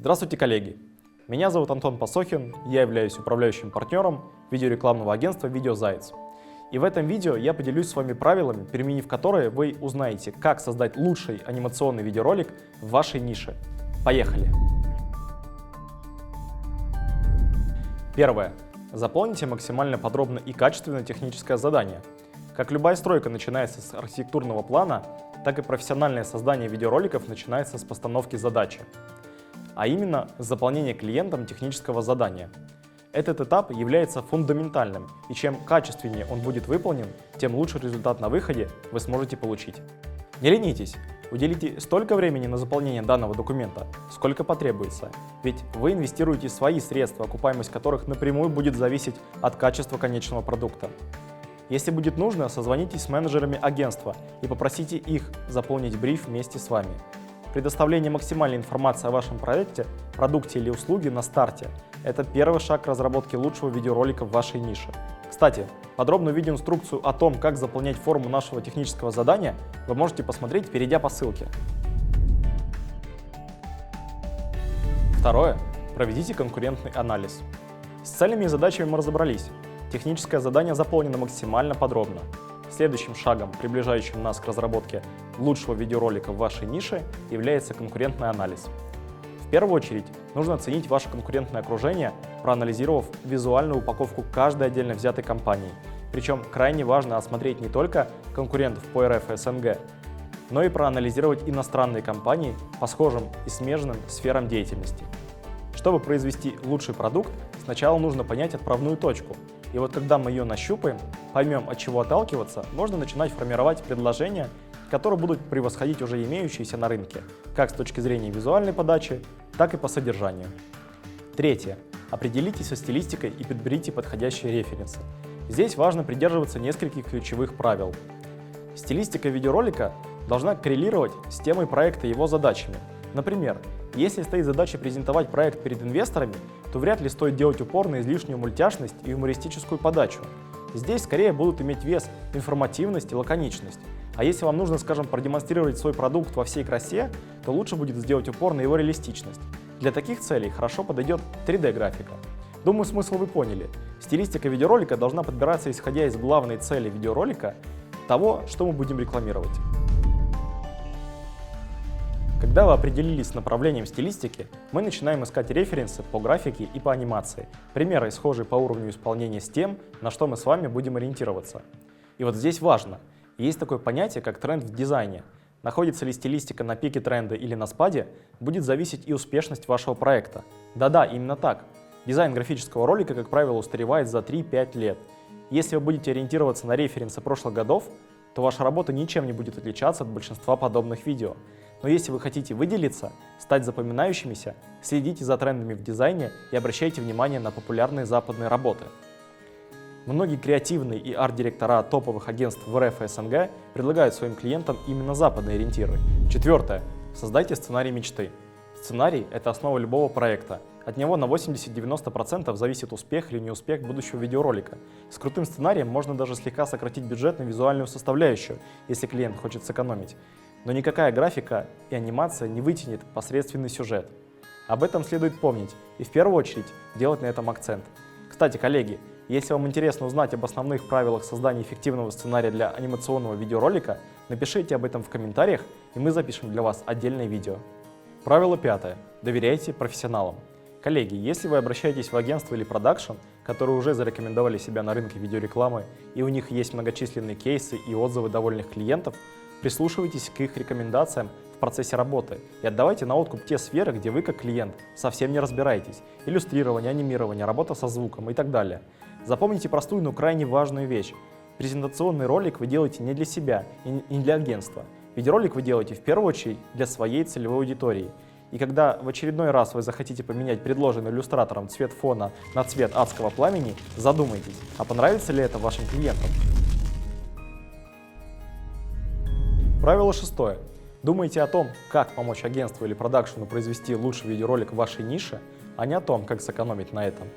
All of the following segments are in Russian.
Здравствуйте, коллеги! Меня зовут Антон Пасохин, я являюсь управляющим партнером видеорекламного агентства «Видеозаяц». И в этом видео я поделюсь с вами правилами, применив которые вы узнаете, как создать лучший анимационный видеоролик в вашей нише. Поехали! Первое. Заполните максимально подробно и качественно техническое задание. Как любая стройка начинается с архитектурного плана, так и профессиональное создание видеороликов начинается с постановки задачи, а именно с заполнения клиентом технического задания. Этот этап является фундаментальным, и чем качественнее он будет выполнен, тем лучший результат на выходе вы сможете получить. Не ленитесь, уделите столько времени на заполнение данного документа, сколько потребуется, ведь вы инвестируете свои средства, окупаемость которых напрямую будет зависеть от качества конечного продукта. Если будет нужно, созвонитесь с менеджерами агентства и попросите их заполнить бриф вместе с вами. Предоставление максимальной информации о вашем проекте, продукте или услуге на старте – это первый шаг к разработке лучшего видеоролика в вашей нише. Кстати, подробную видеоинструкцию о том, как заполнять форму нашего технического задания, вы можете посмотреть, перейдя по ссылке. Второе. Проведите конкурентный анализ. С целями и задачами мы разобрались. Техническое задание заполнено максимально подробно. Следующим шагом, приближающим нас к разработке лучшего видеоролика в вашей нише, является конкурентный анализ. В первую очередь, нужно оценить ваше конкурентное окружение, проанализировав визуальную упаковку каждой отдельно взятой компании. Причем крайне важно осмотреть не только конкурентов по РФ и СНГ, но и проанализировать иностранные компании по схожим и смежным сферам деятельности. Чтобы произвести лучший продукт, сначала нужно понять отправную точку. И вот когда мы ее нащупаем, поймем, от чего отталкиваться, можно начинать формировать предложения, которые будут превосходить уже имеющиеся на рынке, как с точки зрения визуальной подачи, так и по содержанию. Третье. Определитесь со стилистикой и подберите подходящие референсы. Здесь важно придерживаться нескольких ключевых правил. Стилистика видеоролика должна коррелировать с темой проекта и его задачами. Например, если стоит задача презентовать проект перед инвесторами, то вряд ли стоит делать упор на излишнюю мультяшность и юмористическую подачу. Здесь скорее будут иметь вес информативность и лаконичность. А если вам нужно, скажем, продемонстрировать свой продукт во всей красе, то лучше будет сделать упор на его реалистичность. Для таких целей хорошо подойдет 3D-графика. Думаю, смысл вы поняли. Стилистика видеоролика должна подбираться исходя из главной цели видеоролика, того, что мы будем рекламировать. Когда вы определились с направлением стилистики, мы начинаем искать референсы по графике и по анимации, примеры, схожие по уровню исполнения с тем, на что мы с вами будем ориентироваться. И вот здесь важно, есть такое понятие, как тренд в дизайне. Находится ли стилистика на пике тренда или на спаде, будет зависеть и успешность вашего проекта. Да-да, именно так. Дизайн графического ролика, как правило, устаревает за 3-5 лет. Если вы будете ориентироваться на референсы прошлых годов, то ваша работа ничем не будет отличаться от большинства подобных видео. Но если вы хотите выделиться, стать запоминающимися, следите за трендами в дизайне и обращайте внимание на популярные западные работы. Многие креативные и арт-директора топовых агентств в РФ и СНГ предлагают своим клиентам именно западные ориентиры. Четвертое. Создайте сценарий мечты. Сценарий – это основа любого проекта. От него на 80-90% зависит успех или неуспех будущего видеоролика. С крутым сценарием можно даже слегка сократить бюджет на визуальную составляющую, если клиент хочет сэкономить. Но никакая графика и анимация не вытянет посредственный сюжет. Об этом следует помнить и в первую очередь делать на этом акцент. Кстати, коллеги, если вам интересно узнать об основных правилах создания эффективного сценария для анимационного видеоролика, напишите об этом в комментариях, и мы запишем для вас отдельное видео. Правило пятое. Доверяйте профессионалам. Коллеги, если вы обращаетесь в агентство или продакшн, которые уже зарекомендовали себя на рынке видеорекламы, и у них есть многочисленные кейсы и отзывы довольных клиентов, прислушивайтесь к их рекомендациям в процессе работы и отдавайте на откуп те сферы, где вы, как клиент, совсем не разбираетесь. Иллюстрирование, анимирование, работа со звуком и так далее. Запомните простую, но крайне важную вещь. Презентационный ролик вы делаете не для себя и не для агентства. Видеоролик вы делаете в первую очередь для своей целевой аудитории. И когда в очередной раз вы захотите поменять предложенный иллюстратором цвет фона на цвет адского пламени, задумайтесь, а понравится ли это вашим клиентам. Правило шестое. Думайте о том, как помочь агентству или продакшену произвести лучший видеоролик в вашей нише, а не о том, как сэкономить на этом.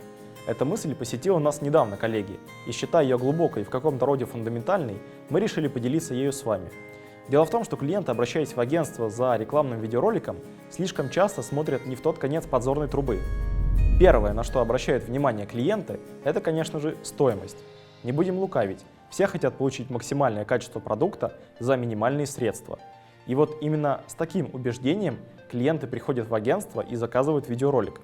Эта мысль посетила нас недавно, коллеги, и считая ее глубокой и в каком-то роде фундаментальной, мы решили поделиться ею с вами. Дело в том, что клиенты, обращаясь в агентство за рекламным видеороликом, слишком часто смотрят не в тот конец подзорной трубы. Первое, на что обращают внимание клиенты, это, конечно же, стоимость. Не будем лукавить, все хотят получить максимальное качество продукта за минимальные средства. И вот именно с таким убеждением клиенты приходят в агентство и заказывают видеоролик.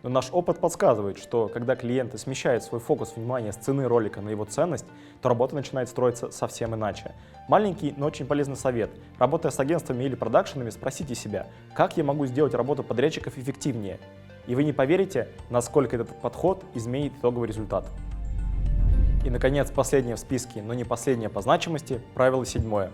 Но наш опыт подсказывает, что когда клиенты смещают свой фокус внимания с цены ролика на его ценность, то работа начинает строиться совсем иначе. Маленький, но очень полезный совет. Работая с агентствами или продакшенами, спросите себя, как я могу сделать работу подрядчиков эффективнее? И вы не поверите, насколько этот подход изменит итоговый результат. И, наконец, последнее в списке, но не последнее по значимости, правило 7.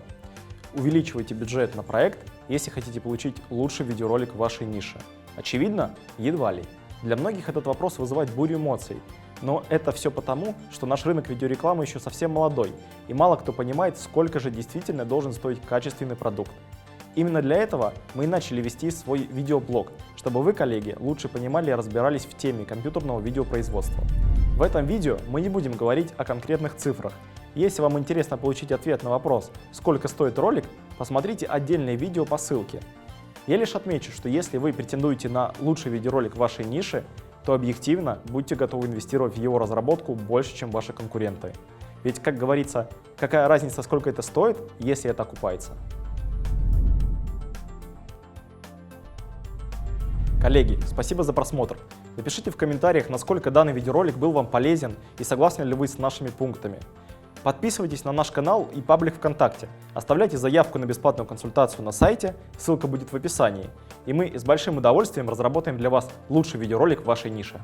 Увеличивайте бюджет на проект, если хотите получить лучший видеоролик в вашей нише. Очевидно? Едва ли. Для многих этот вопрос вызывает бурю эмоций. Но это все потому, что наш рынок видеорекламы еще совсем молодой, и мало кто понимает, сколько же действительно должен стоить качественный продукт. Именно для этого мы и начали вести свой видеоблог, чтобы вы, коллеги, лучше понимали и разбирались в теме компьютерного видеопроизводства. В этом видео мы не будем говорить о конкретных цифрах. Если вам интересно получить ответ на вопрос, сколько стоит ролик, посмотрите отдельное видео по ссылке. Я лишь отмечу, что если вы претендуете на лучший видеоролик в вашей нише, то объективно будьте готовы инвестировать в его разработку больше, чем ваши конкуренты. Ведь, как говорится, какая разница, сколько это стоит, если это окупается. Коллеги, спасибо за просмотр. Напишите в комментариях, насколько данный видеоролик был вам полезен и согласны ли вы с нашими пунктами. Подписывайтесь на наш канал и паблик ВКонтакте. Оставляйте заявку на бесплатную консультацию на сайте, ссылка будет в описании. И мы с большим удовольствием разработаем для вас лучший видеоролик в вашей нише.